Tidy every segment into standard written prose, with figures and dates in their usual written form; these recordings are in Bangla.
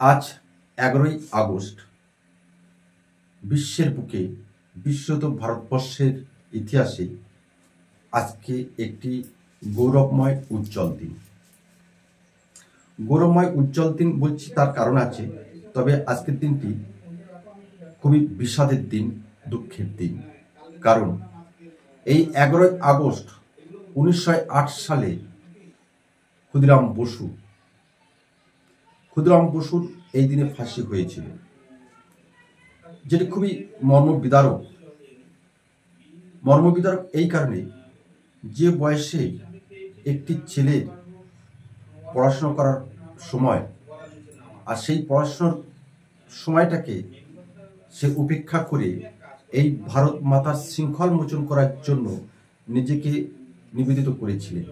আজ 11ই আগস্ট বিশ্বের বুকে বিশ্বত ভারতবর্ষের ইতিহাসে আজকে একটি গৌরবময় উজ্জ্বল দিন। গৌরবময় উজ্জ্বল দিন বলছি তার কারণ আছে, তবে আজকের দিনটি খুবই বিষাদের দিন, দুঃখের দিন। কারণ এই 11ই আগস্ট 1908 সালে ক্ষুদিরাম বসুর এই দিনে ফাঁসি হয়েছিল, যেটি খুবই মর্মবিদারক এই কারণে যে বয়সে একটি ছেলের পড়াশোনা করার সময়, আর সেই পড়াশোনার সময়টাকে সে উপেক্ষা করে এই ভারত মাতার শৃঙ্খল মোচন করার জন্য নিজেকে নিবেদিত করেছিলেন।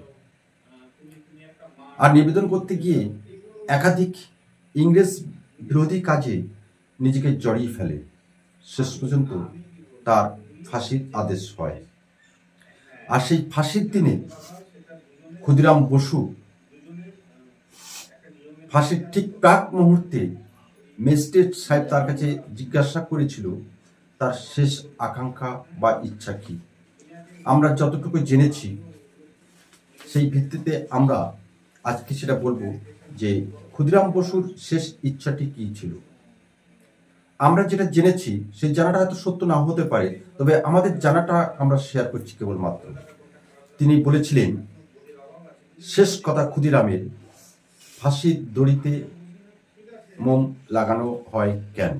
আর নিবেদন করতে গিয়ে একাধিক ইংরেজ বিরোধী কাজে নিজেকে জড়িয়ে ফেলে। শেষ পর্যন্ত তার ফাঁসির আদেশ হয়। আর সেই ফাঁসির দিনে ক্ষুদিরাম বসু ফাঁসির ঠিক প্রাক মুহূর্তে ম্যাজিস্ট্রেট সাহেব তার কাছে জিজ্ঞাসা করেছিল তার শেষ আকাঙ্ক্ষা বা ইচ্ছা কি। আমরা যতটুকু জেনেছি সেই ভিত্তিতে আমরা আজকে সেটা বলবো যে ক্ষুদিরাম বসুর শেষ ইচ্ছাটি কি ছিল। আমরা যেটা জেনেছি সেই জানাটা হয়তো সত্য না হতে পারে, তবে আমাদের জানাটা আমরা শেয়ার করছি কেবলমাত্র। তিনি বলেছিলেন, শেষ কথা ক্ষুদিরামের, ফাঁসির দড়িতে মোম লাগানো হয় কেন।